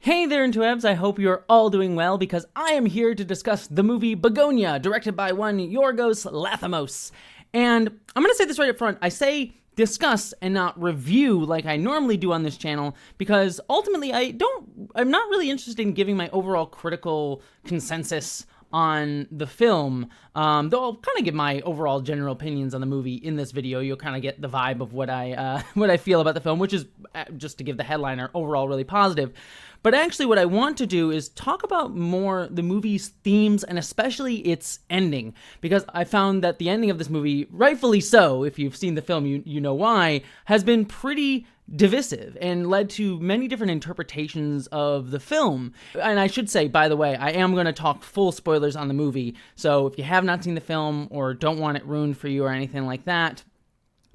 Hey there, interwebs, I hope you're all doing well because I am here to discuss the movie Bugonia, directed by one Yorgos Lanthimos. And I'm going to say this right up front, I say discuss and not review like I normally do on this channel because ultimately I'm not really interested in giving my overall critical consensus on the film, though I'll kind of give my overall general opinions on the movie in this video. You'll kind of get the vibe of what I feel about the film, which is, just to give the headliner, overall really positive. But actually what I want to do is talk about more the movie's themes and especially its ending, because I found that the ending of this movie, rightfully so, if you've seen the film you know why, has been pretty divisive and led to many different interpretations of the film. And I should say, by the way, I am going to talk full spoilers on the movie, so if you have not seen the film or don't want it ruined for you or anything like that,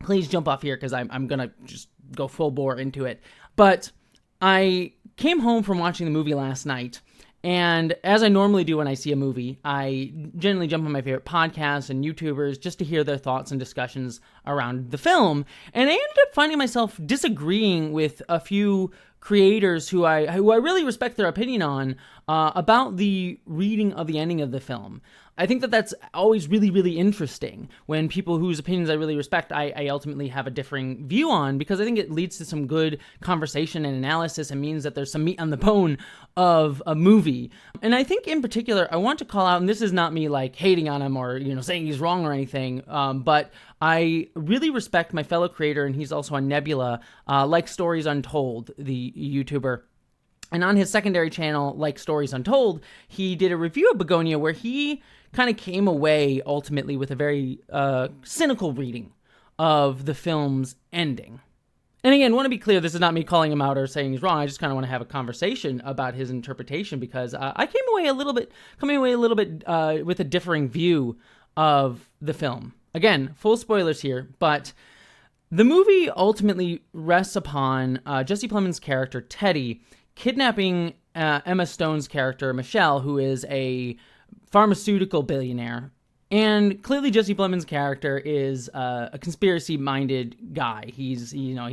please jump off here because I'm going to just go full bore into it. But I came home from watching the movie last night, and as I normally do when I see a movie, I generally jump on my favorite podcasts and YouTubers just to hear their thoughts and discussions around the film. And I ended up finding myself disagreeing with a few creators who I really respect their opinion on about the reading of the ending of the film. I think that that's always really, really interesting when people whose opinions I really respect, I ultimately have a differing view on, because I think it leads to some good conversation and analysis and means that there's some meat on the bone of a movie. And I think in particular, I want to call out, and this is not me like hating on him or, saying he's wrong or anything, but I really respect my fellow creator, and he's also on Nebula, Like Stories Untold, the YouTuber. And on his secondary channel, Like Stories Untold, he did a review of Bugonia where he kind of came away ultimately with a very cynical reading of the film's ending. And again, I want to be clear, this is not me calling him out or saying he's wrong. I just kind of want to have a conversation about his interpretation because I came away a little bit with a differing view of the film. Again, full spoilers here, but the movie ultimately rests upon Jesse Plemons' character, Teddy, kidnapping Emma Stone's character, Michelle, who is a pharmaceutical billionaire. And clearly Jesse Plemons' character is a conspiracy-minded guy. He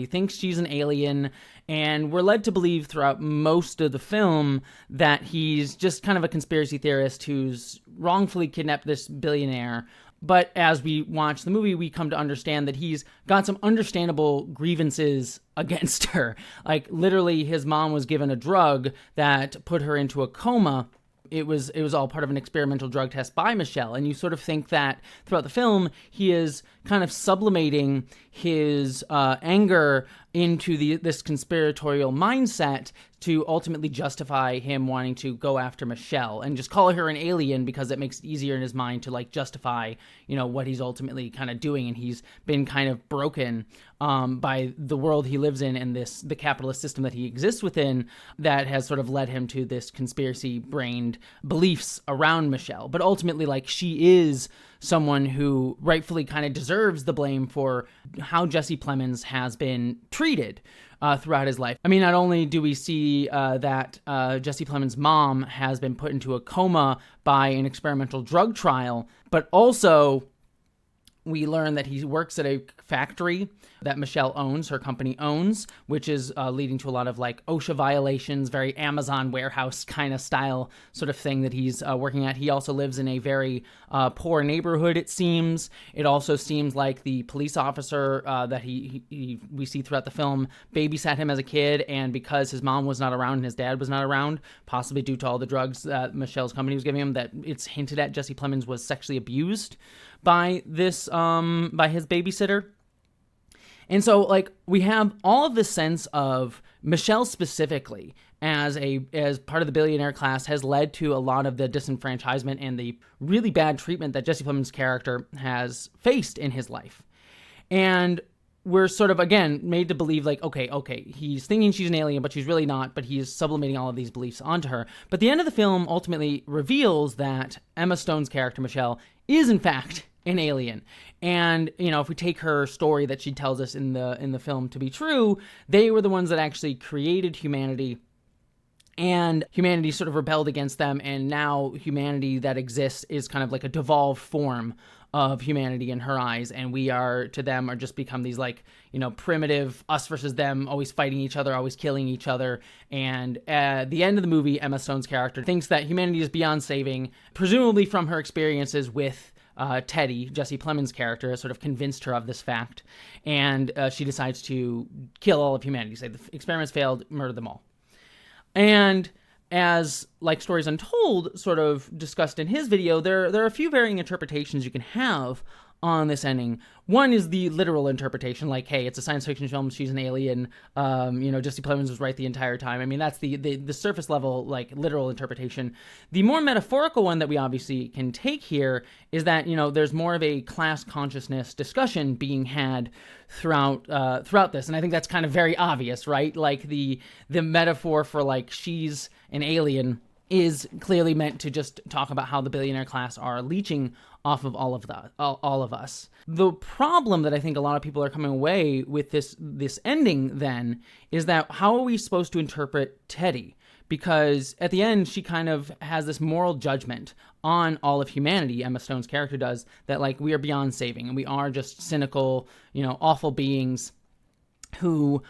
thinks she's an alien, and we're led to believe throughout most of the film that he's just kind of a conspiracy theorist who's wrongfully kidnapped this billionaire. But as we watch the movie, we come to understand that he's got some understandable grievances against her. Like, literally, his mom was given a drug that put her into a coma. It was all part of an experimental drug test by Michelle, and you sort of think that throughout the film, he is kind of sublimating his anger into this conspiratorial mindset to ultimately justify him wanting to go after Michelle and just call her an alien because it makes it easier in his mind to justify, what he's ultimately kind of doing. And he's been kind of broken by the world he lives in and the capitalist system that he exists within that has sort of led him to this conspiracy-brained beliefs around Michelle. But ultimately, she is someone who rightfully kind of deserves the blame for how Jesse Plemons has been treated throughout his life. I mean, not only do we see that Jesse Plemons' mom has been put into a coma by an experimental drug trial, but also we learn that he works at a factory that Michelle owns, her company owns, which is leading to a lot of OSHA violations, very Amazon warehouse kind of style sort of thing that he's working at. He also lives in a very poor neighborhood, it seems. It also seems like the police officer that we see throughout the film babysat him as a kid, and because his mom was not around and his dad was not around, possibly due to all the drugs that Michelle's company was giving him, that it's hinted at Jesse Plemons was sexually abused by his babysitter. And so, we have all of this sense of Michelle specifically as part of the billionaire class has led to a lot of the disenfranchisement and the really bad treatment that Jesse Plemons' character has faced in his life. And we're sort of, again, made to believe, okay, he's thinking she's an alien, but she's really not, but he's sublimating all of these beliefs onto her. But the end of the film ultimately reveals that Emma Stone's character, Michelle, is in fact an alien. And, if we take her story that she tells us in the film to be true, they were the ones that actually created humanity and humanity sort of rebelled against them, and now humanity that exists is kind of like a devolved form of humanity in her eyes, and we are to them are just become these like, you know, primitive us versus them, always fighting each other, always killing each other. And at the end of the movie, Emma Stone's character thinks that humanity is beyond saving, presumably from her experiences with Teddy, Jessie Plemons' character, has sort of convinced her of this fact, and she decides to kill all of humanity, say the experiments failed, murder them all. And as like Stories Untold sort of discussed in his video, there are a few varying interpretations you can have on this ending. One is the literal interpretation, like, hey, it's a science fiction film, she's an alien, Jessie Plemons was right the entire time. I mean, that's the surface level, like, literal interpretation. The more metaphorical one that we obviously can take here is that, you know, there's more of a class consciousness discussion being had throughout this, and I think that's kind of very obvious, right? Like, the metaphor for, like, she's an alien is clearly meant to just talk about how the billionaire class are leeching off of all of us. The problem that I think a lot of people are coming away with this ending then is that how are we supposed to interpret Teddy? Because at the end, she kind of has this moral judgment on all of humanity, Emma Stone's character does, that like we are beyond saving and we are just cynical, you know, awful beings who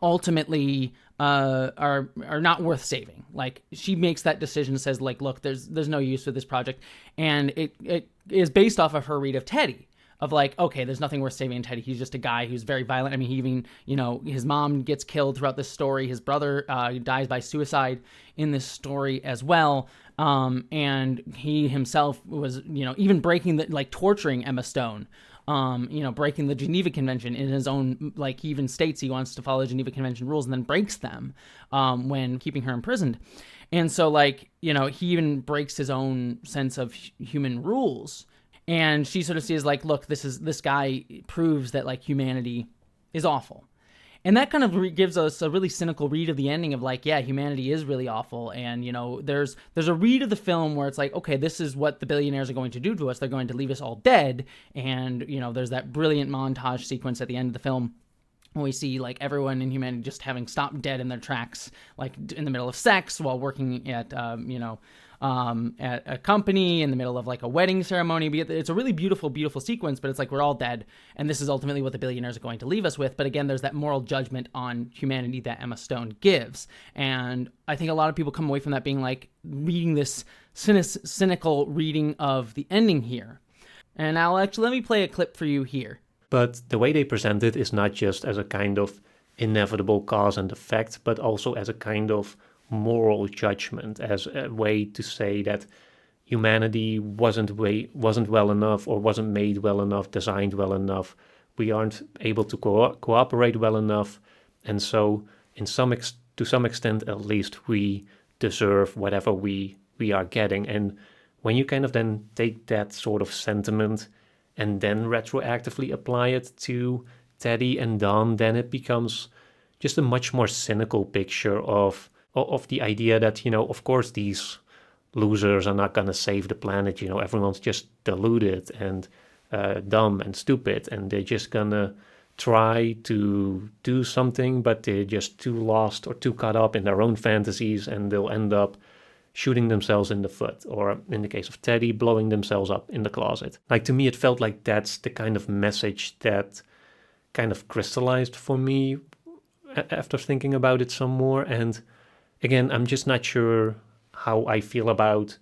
ultimately are not worth saving. Like, she makes that decision, says like, look, there's no use for this project, and it is based off of her read of Teddy, of like, okay, there's nothing worth saving in Teddy. He's just a guy who's very violent. I mean, he even, you know, his mom gets killed throughout this story. His brother dies by suicide in this story as well. And he himself was, you know, even torturing Emma Stone, breaking the Geneva Convention in his own, like, he even states he wants to follow the Geneva Convention rules and then breaks them when keeping her imprisoned. And so, like, you know, he even breaks his own sense of human rules. And she sort of sees, like, look, this guy proves that, like, humanity is awful. And that kind of gives us a really cynical read of the ending of, like, yeah, humanity is really awful. And, you know, there's a read of the film where it's like, okay, this is what the billionaires are going to do to us. They're going to leave us all dead. And, you know, there's that brilliant montage sequence at the end of the film when we see, like, everyone in humanity just having stopped dead in their tracks, like, in the middle of sex while working at, at a company in the middle of like a wedding ceremony. It's a really beautiful, beautiful sequence, but it's like we're all dead, and this is ultimately what the billionaires are going to leave us with. But again, there's that moral judgment on humanity that Emma Stone gives, and I think a lot of people come away from that being like reading this cynical reading of the ending here. And let me play a clip for you here. But the way they present it is not just as a kind of inevitable cause and effect, but also as a kind of moral judgment, as a way to say that humanity wasn't well enough, or wasn't made well enough, designed well enough. We aren't able to cooperate well enough, and so to some extent at least we deserve whatever we are getting. And when you kind of then take that sort of sentiment and then retroactively apply it to Teddy and Dom, then it becomes just a much more cynical picture of the idea that, you know, of course these losers are not going to save the planet. You know, everyone's just deluded and dumb and stupid, and they're just going to try to do something, but they're just too lost or too caught up in their own fantasies, and they'll end up shooting themselves in the foot, or in the case of Teddy, blowing themselves up in the closet. Like, to me, it felt like that's the kind of message that kind of crystallized for me after thinking about it some more. And again, I'm just not sure how I feel about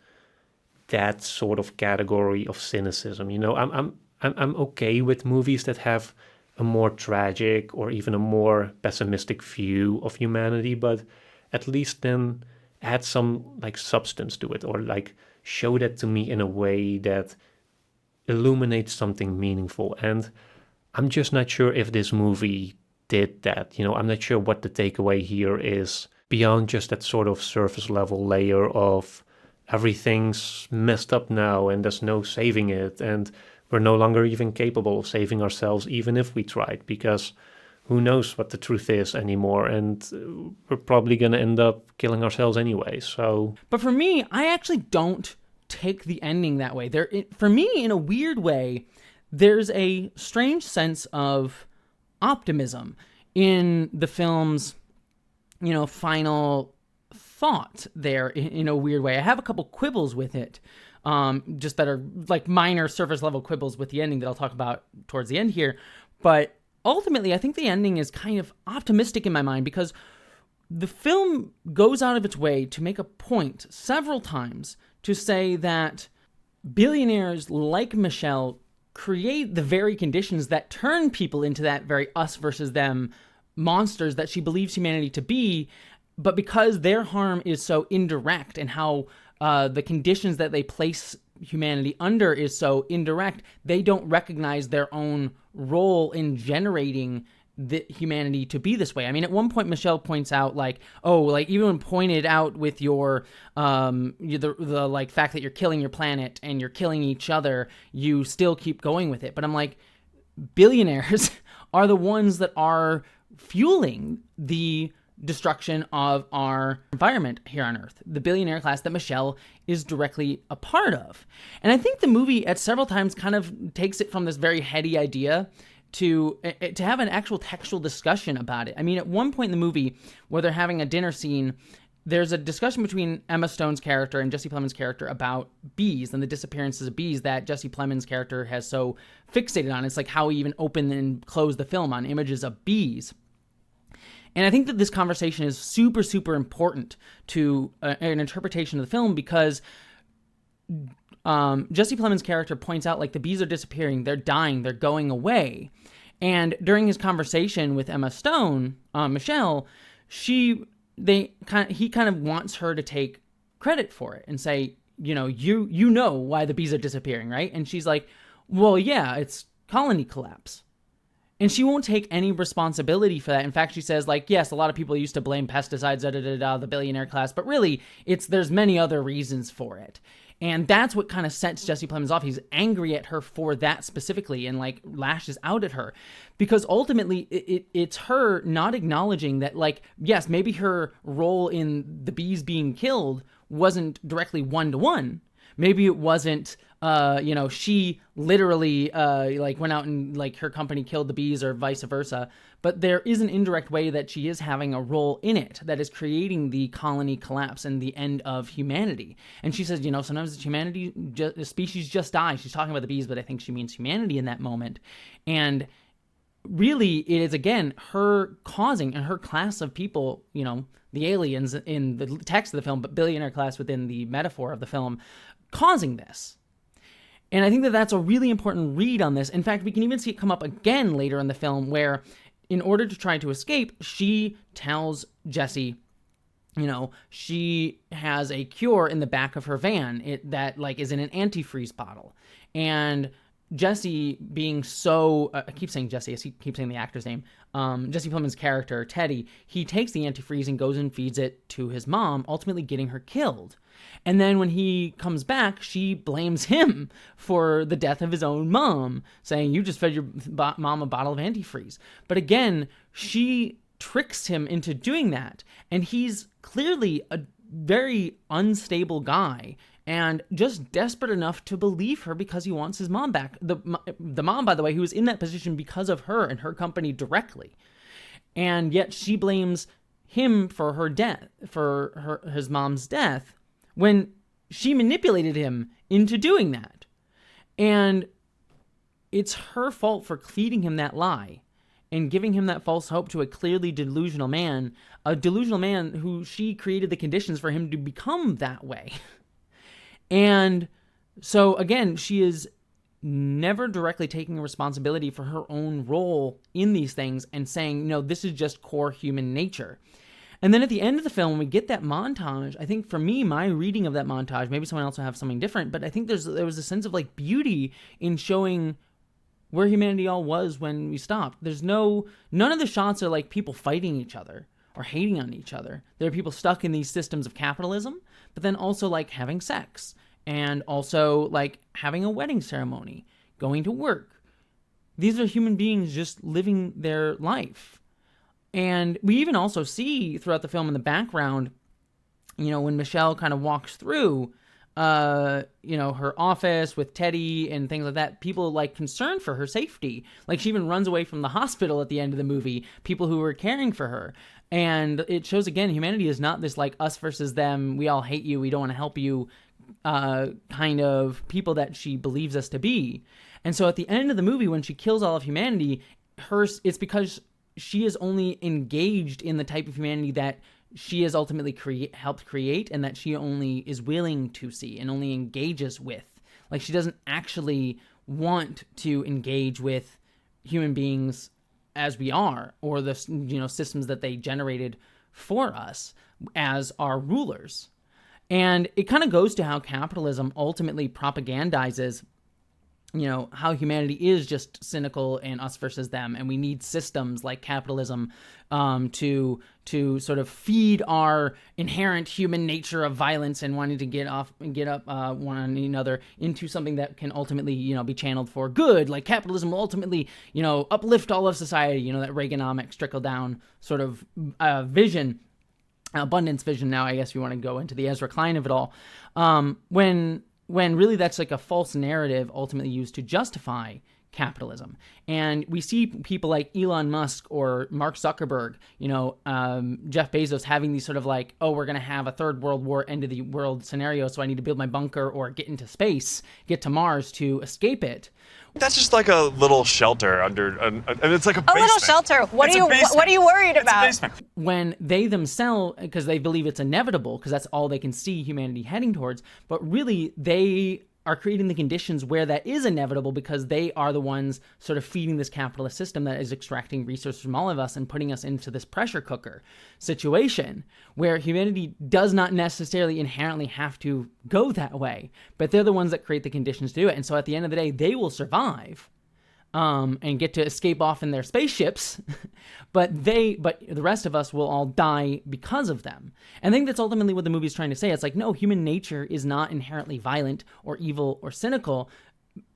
that sort of category of cynicism. You know, I'm okay with movies that have a more tragic or even a more pessimistic view of humanity, but at least then add some like substance to it, or like show that to me in a way that illuminates something meaningful. And I'm just not sure if this movie did that. You know, I'm not sure what the takeaway here is beyond just that sort of surface level layer of everything's messed up now and there's no saving it, and we're no longer even capable of saving ourselves even if we tried, because who knows what the truth is anymore, and we're probably going to end up killing ourselves anyway. So, but for me, I actually don't take the ending that way. For me, in a weird way, there's a strange sense of optimism in the film's, you know, final thought there in a weird way. I have a couple quibbles with it, just that are like minor surface level quibbles with the ending that I'll talk about towards the end here. But ultimately, I think the ending is kind of optimistic in my mind, because the film goes out of its way to make a point several times to say that billionaires like Michelle create the very conditions that turn people into that very us versus them monsters that she believes humanity to be. But because their harm is so indirect, and how the conditions that they place humanity under is so indirect, they don't recognize their own role in generating the humanity to be this way. I mean, at one point, Michelle points out, like, oh, like, even pointed out with your the like fact that you're killing your planet and you're killing each other, you still keep going with it. But I'm like, billionaires are the ones that are fueling the destruction of our environment here on Earth, the billionaire class that Michelle is directly a part of. And I think the movie at several times kind of takes it from this very heady idea to have an actual textual discussion about it. I mean, at one point in the movie, where they're having a dinner scene, there's a discussion between Emma Stone's character and Jesse Plemons' character about bees and the disappearances of bees that Jesse Plemons' character has so fixated on. It's like how he even opened and closed the film on images of bees. And I think that this conversation is super, super important to an interpretation of the film, because Jesse Plemons' character points out, like, the bees are disappearing, they're dying, they're going away. And during his conversation with Emma Stone, Michelle, he kind of wants her to take credit for it and say, you know why the bees are disappearing, right? And she's like, well, yeah, it's colony collapse. And she won't take any responsibility for that. In fact, she says, like, yes, a lot of people used to blame pesticides, the billionaire class, but really, there's many other reasons for it. And that's what kind of sets Jesse Plemons off. He's angry at her for that specifically, and, like, lashes out at her, because ultimately it's her not acknowledging that, like, yes, maybe her role in the bees being killed wasn't directly one-to-one. Maybe it wasn't, she literally, went out and, like, her company killed the bees, or vice versa. But there is an indirect way that she is having a role in it that is creating the colony collapse and the end of humanity. And she says, sometimes the species just die. She's talking about the bees, but I think she means humanity in that moment. And really, it is, again, her causing, and her class of people, the aliens in the text of the film, but billionaire class within the metaphor of the film, causing this. And I think that that's a really important read on this. In fact, we can even see it come up again later in the film, where in order to try to escape, she tells Jesse, she has a cure in the back of her van that is in an antifreeze bottle. And Jesse, being so, I keep saying Jesse, I keep saying the actor's name, Jesse Plemons' character, Teddy, he takes the antifreeze and goes and feeds it to his mom, ultimately getting her killed. And then when he comes back, she blames him for the death of his own mom, saying, you just fed your mom a bottle of antifreeze. But again, she tricks him into doing that. And he's clearly a very unstable guy, and just desperate enough to believe her because he wants his mom back. The mom, by the way, who was in that position because of her and her company directly. And yet she blames him for her death, for his mom's death, when she manipulated him into doing that. And it's her fault for feeding him that lie and giving him that false hope to a clearly delusional man who she created the conditions for him to become that way. And so, again, she is never directly taking responsibility for her own role in these things and saying, no, this is just core human nature. And then at the end of the film, when we get that montage, I think for me, my reading of that montage, maybe someone else will have something different, but I think there was a sense of, like, beauty in showing where humanity all was when we stopped. None of the shots are like people fighting each other or hating on each other. There are people stuck in these systems of capitalism, but then also, like, having sex, and also, like, having a wedding ceremony, going to work. These are human beings just living their life. And we even also see throughout the film in the background, when Michelle kind of walks through, her office with Teddy and things like that, people like concerned for her safety. Like she even runs away from the hospital at the end of the movie, people who were caring for her. And it shows again, humanity is not this like us versus them, we all hate you, we don't want to help you kind of people that she believes us to be. And so at the end of the movie, when she kills all of humanity, it's because she is only engaged in the type of humanity that she has ultimately helped create, and that she only is willing to see and only engages with. Like she doesn't actually want to engage with human beings as we are, or the systems that they generated for us as our rulers. And it kind of goes to how capitalism ultimately propagandizes how humanity is just cynical and us versus them, and we need systems like capitalism to sort of feed our inherent human nature of violence and wanting to get up one another into something that can ultimately be channeled for good. Like capitalism will ultimately uplift all of society. That Reaganomics trickle down sort of vision. Abundance vision now, I guess you want to go into the Ezra Klein of it all. When really that's like a false narrative ultimately used to justify capitalism. And we see people like Elon Musk or Mark Zuckerberg, Jeff Bezos having these sort of like, oh, we're going to have a third world war, end of the world scenario, so I need to build my bunker or get into space, get to Mars to escape it. That's just like a little shelter under, and it's like a basement. A little shelter. What are you worried about? It's a basement. When they themselves, because they believe it's inevitable, because that's all they can see humanity heading towards, but really they are creating the conditions where that is inevitable, because they are the ones sort of feeding this capitalist system that is extracting resources from all of us and putting us into this pressure cooker situation where humanity does not necessarily inherently have to go that way, but they're the ones that create the conditions to do it. And so at the end of the day, they will survive and get to escape off in their spaceships, but the rest of us will all die because of them. And I think that's ultimately what the movie is trying to say. It's like, no, human nature is not inherently violent or evil or cynical.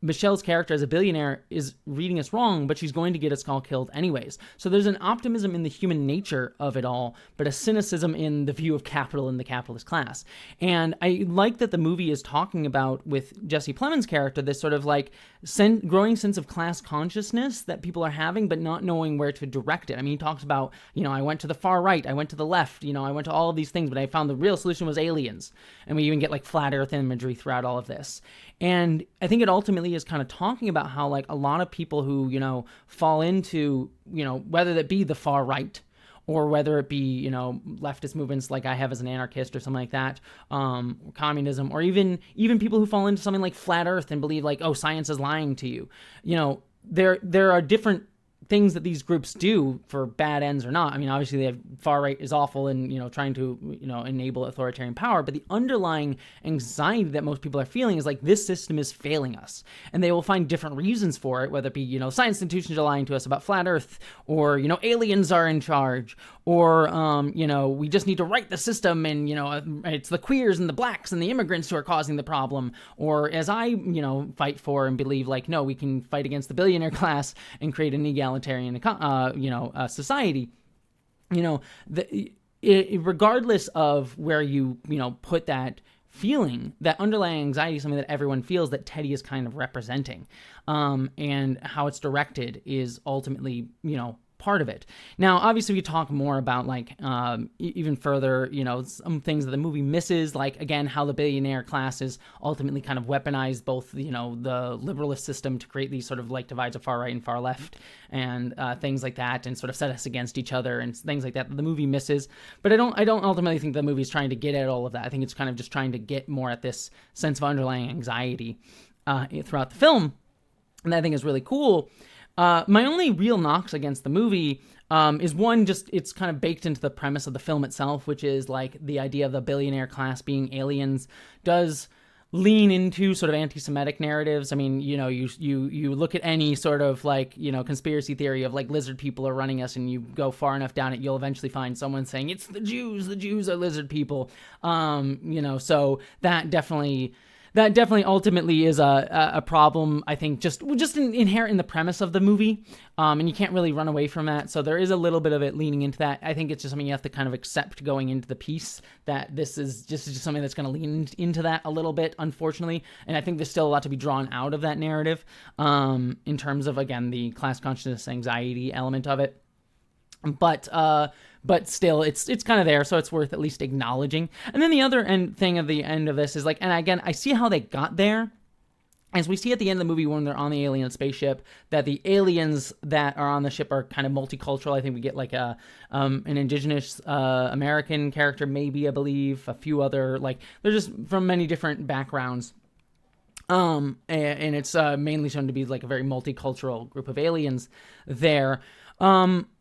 Michelle's character as a billionaire is reading us wrong, but she's going to get us all killed anyways. So there's an optimism in the human nature of it all, but a cynicism in the view of capital and the capitalist class. And I like that the movie is talking about, with Jesse Plemons' character, this sort of like growing sense of class consciousness that people are having, but not knowing where to direct it. I mean, he talks about, I went to the far right, I went to the left, I went to all of these things, but I found the real solution was aliens. And we even get like flat earth imagery throughout all of this. And I think it ultimately is kind of talking about how like a lot of people who, fall into, whether that be the far right or whether it be, leftist movements like I have as an anarchist or something like that, communism, or even people who fall into something like flat earth and believe like, oh, science is lying to you. There are different things that these groups do for bad ends or not. I mean, obviously they have far right is awful and, trying to, enable authoritarian power, but the underlying anxiety that most people are feeling is like, this system is failing us. And they will find different reasons for it, whether it be, science institutions are lying to us about flat earth, or, aliens are in charge, or, we just need to right the system and, it's the queers and the blacks and the immigrants who are causing the problem. Or as I, fight for and believe like, no, we can fight against the billionaire class and create an egalitarian society. Regardless of where you put that feeling, that underlying anxiety is something that everyone feels, that Teddy is kind of representing, and how it's directed is ultimately part of it. Now, obviously, we talk more about like even further, some things that the movie misses, like again how the billionaire class is ultimately kind of weaponized both the liberalist system to create these sort of like divides of far right and far left and things like that, and sort of set us against each other and things like that the movie misses. But I don't ultimately think the movie's trying to get at all of that. I think it's kind of just trying to get more at this sense of underlying anxiety throughout the film, and that I think is really cool. My only real knocks against the movie is one, just it's kind of baked into the premise of the film itself, which is like the idea of the billionaire class being aliens does lean into sort of anti-Semitic narratives. I mean, you look at any sort of like, conspiracy theory of like lizard people are running us, and you go far enough down it, you'll eventually find someone saying it's the Jews are lizard people. So that definitely that definitely ultimately is a problem, I think, just inherent in the premise of the movie, and you can't really run away from that. So there is a little bit of it leaning into that. I think it's just something you have to kind of accept going into the piece, that this is just something that's going to lean into that a little bit, unfortunately. And I think there's still a lot to be drawn out of that narrative, in terms of, again, the class consciousness anxiety element of it. But still, it's kind of there, so it's worth at least acknowledging. And then the other thing of the end of this is, like, and again, I see how they got there. As we see at the end of the movie when they're on the alien spaceship, that the aliens that are on the ship are kind of multicultural. I think we get like an indigenous American character, maybe, I believe, a few other, like, they're just from many different backgrounds. And it's mainly shown to be like a very multicultural group of aliens there.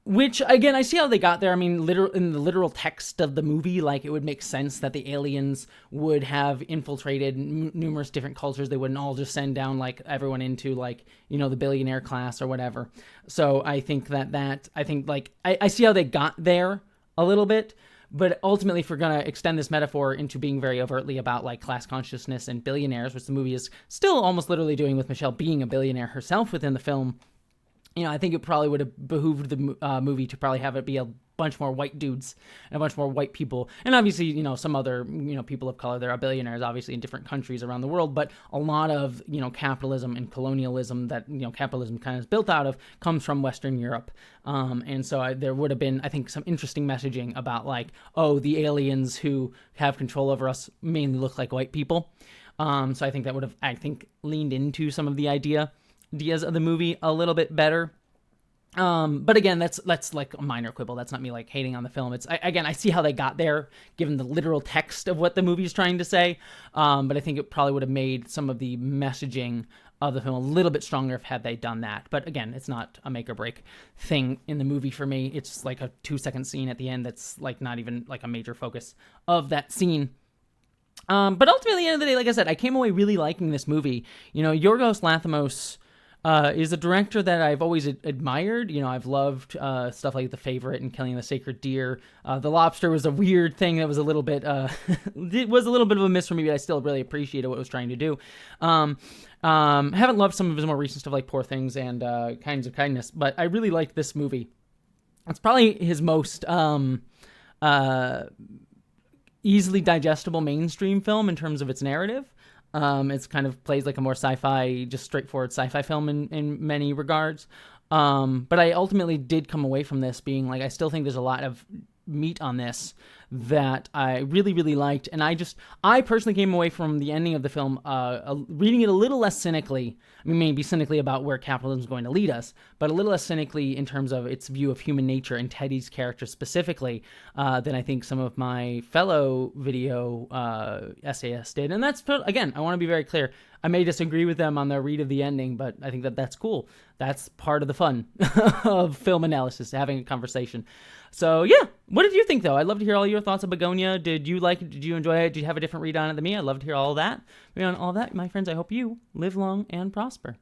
Which, again, I see how they got there. I mean, in the literal text of the movie, like, it would make sense that the aliens would have infiltrated numerous different cultures. They wouldn't all just send down, like, everyone into, like, the billionaire class or whatever. So I think I see how they got there a little bit. But ultimately, if we're going to extend this metaphor into being very overtly about, like, class consciousness and billionaires, which the movie is still almost literally doing with Michelle being a billionaire herself within the film, I think it probably would have behooved the movie to probably have it be a bunch more white dudes and a bunch more white people. And obviously, some other, people of color. There are billionaires, obviously, in different countries around the world. But a lot of, capitalism and colonialism that, capitalism kind of is built out of comes from Western Europe. And so there would have been, I think, some interesting messaging about, like, oh, the aliens who have control over us mainly look like white people. So I think that would have, leaned into some of the ideas of the movie a little bit better. But again, that's like a minor quibble. That's not me, like, hating on the film. I see how they got there given the literal text of what the movie is trying to say. But I think it probably would have made some of the messaging of the film a little bit stronger if had they done that. But again, it's not a make or break thing in the movie for me. It's like a 2-second scene at the end that's, like, not even like a major focus of that scene. But ultimately, at the end of the day, like I said, I came away really liking this movie. Yorgos Lanthimos is a director that I've always admired. I've loved stuff like The Favorite and Killing the Sacred Deer. The Lobster was a weird thing that was a little bit, it was a little bit of a miss for me, but I still really appreciated what it was trying to do. Haven't loved some of his more recent stuff like Poor Things and Kinds of Kindness, but I really liked this movie. It's probably his most easily digestible mainstream film in terms of its narrative. It's kind of plays like a more sci-fi, just straightforward sci-fi film in many regards. But I ultimately did come away from this being like, I still think there's a lot of meat on this that I really, really liked. And I personally came away from the ending of the film reading it a little less cynically. I mean, maybe cynically about where capitalism is going to lead us, but a little less cynically in terms of its view of human nature and Teddy's character specifically than I think some of my fellow video essayists did. And that's, again, I want to be very clear. I may disagree with them on their read of the ending, but I think that's cool. That's part of the fun of film analysis, having a conversation. So yeah, what did you think though? I'd love to hear all your thoughts on Bugonia. Did you like it? Did you enjoy it? Did you have a different read on it than me? I'd love to hear all of that. Beyond all that, my friends, I hope you live long and prosper.